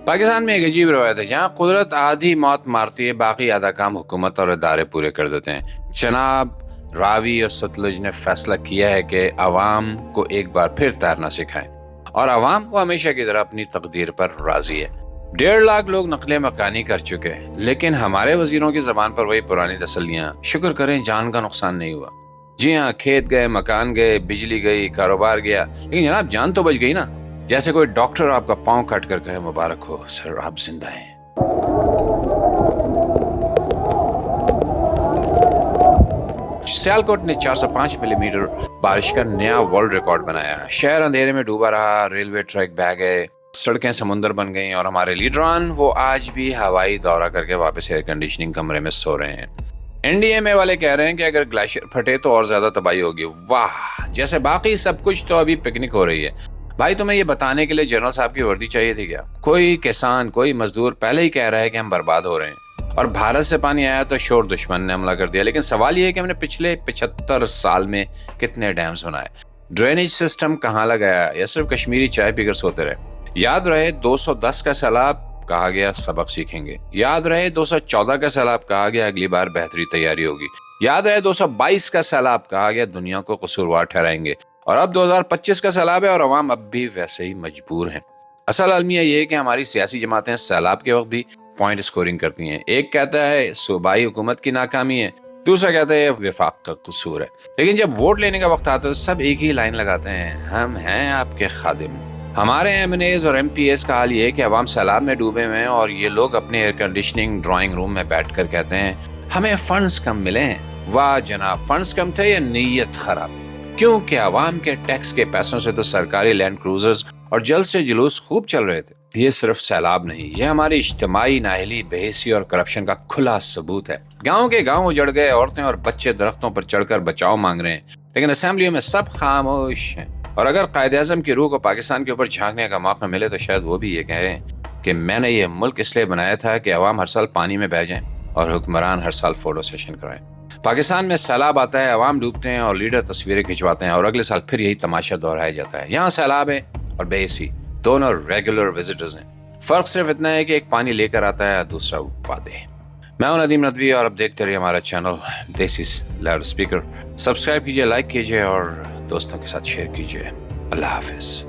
پاکستان میں ایک عجیب روایت ہے جہاں قدرت آدھی موت مارتی ہے، باقی آدھا کام حکومت اور ادارے پورے کر دیتے ہیں۔ جناب راوی اور ستلج نے فیصلہ کیا ہے کہ عوام کو ایک بار پھر تیرنا سکھائیں، اور عوام کو ہمیشہ کی طرح اپنی تقدیر پر راضی ہے۔ 1.5 لاکھ لوگ نقل مکانی کر چکے ہیں، لیکن ہمارے وزیروں کی زبان پر وہی پرانی تسلیاں، شکر کریں جان کا نقصان نہیں ہوا۔ جی ہاں، کھیت گئے، مکان گئے، بجلی گئی، کاروبار گیا، لیکن جناب جان تو بچ گئی نا۔ جیسے کوئی ڈاکٹر آپ کا پاؤں کاٹ کر کہے مبارک ہو سر، آپ زندہ ہیں۔ سیالکوٹ نے 405 ملی میٹر بارش کا نیا ورلڈ ریکارڈ بنایا۔ شہر اندھیرے میں ڈوبا رہا، ریلوے ٹریک بہہ گئے، سڑکیں سمندر بن گئیں، اور ہمارے لیڈران وہ آج بھی ہوائی دورہ کر کے واپس ایئر کنڈیشننگ کمرے میں سو رہے ہیں۔ NDMA والے کہہ رہے ہیں کہ اگر گلیشیئر پھٹے تو اور زیادہ تباہی ہوگی۔ واہ، جیسے باقی سب کچھ تو ابھی پکنک ہو رہی ہے۔ بھائی تمہیں یہ بتانے کے لیے جنرل صاحب کی وردی چاہیے تھی کیا؟ کوئی کسان، کوئی مزدور پہلے ہی کہہ رہا ہے کہ ہم برباد ہو رہے ہیں، اور بھارت سے پانی آیا تو شور دشمن نے حملہ کر دیا۔ لیکن سوال یہ ہے کہ ہم نے پچھلے 75 سال میں کتنے ڈیمز بنائے، ڈرینیج سسٹم کہاں لگایا، یا صرف کشمیری چائے پی کر سوتے رہے؟ یاد رہے 210 کا سیلاب، کہا گیا سبق سیکھیں گے۔ یاد رہے 214 کا سیلاب، کہا گیا اگلی بار بہتری تیاری ہوگی۔ یاد رہے 222 کا سیلاب، کہا گیا دنیا کو قصوروار ٹھہرائیں گے۔ اور اب 2025 کا سیلاب ہے اور عوام اب بھی ویسے ہی مجبور ہیں۔ اصل المیہ یہ ہے کہ ہماری سیاسی جماعتیں سیلاب کے وقت بھی پوائنٹ اسکورنگ کرتی ہیں۔ ایک کہتا ہے صوبائی حکومت کی ناکامی ہے، دوسرا کہتا ہے وفاق کا قصور ہے، لیکن جب ووٹ لینے کا وقت آتا ہے تو سب ایک ہی لائن لگاتے ہیں، ہم ہیں آپ کے خادم۔ ہمارے MNAs اور MPAs کا حال یہ ہے کہ عوام سیلاب میں ڈوبے ہوئے ہیں، اور یہ لوگ اپنے ایئر کنڈیشننگ ڈرائنگ روم میں بیٹھ کر کہتے ہیں ہمیں فنڈز کم ملے ہیں۔ واہ جناب، فنڈز کم تھے یا نیت خراب؟ کیونکہ عوام کے ٹیکس کے پیسوں سے تو سرکاری لینڈ کروزرز اور جلد سے جلوس خوب چل رہے تھے۔ یہ صرف سیلاب نہیں، یہ ہماری اجتماعی نااہلی، بے حسی اور کرپشن کا کھلا ثبوت ہے۔ گاؤں کے گاؤں اجڑ گئے، عورتیں اور بچے درختوں پر چڑھ کر بچاؤ مانگ رہے ہیں، لیکن اسمبلیوں میں سب خاموش ہیں۔ اور اگر قائد اعظم کی روح کو پاکستان کے اوپر جھانکنے کا موقع ملے تو شاید وہ بھی یہ کہیں کہ میں نے یہ ملک اس لیے بنایا تھا کہ عوام ہر سال پانی میں بہہ جائیں اور حکمران ہر سال فوٹو سیشن کرائیں۔ پاکستان میں سیلاب آتا ہے، عوام ڈوبتے ہیں اور لیڈر تصویریں کھنچواتے ہیں، اور اگلے سال پھر یہی تماشا دہرایا جاتا ہے۔ یہاں سیلاب ہے اور بے حسی دونوں ریگولر وزٹرز ہیں۔ فرق صرف اتنا ہے کہ ایک پانی لے کر آتا ہے، دوسرا وعدے۔ میں ہوں ندیم ندوی، اور اب دیکھتے رہیے ہمارا چینل دیسی لاؤڈ اسپیکر۔ سبسکرائب کیجیے، لائک کیجیے اور دوستوں کے ساتھ شیئر کیجیے۔ اللہ حافظ۔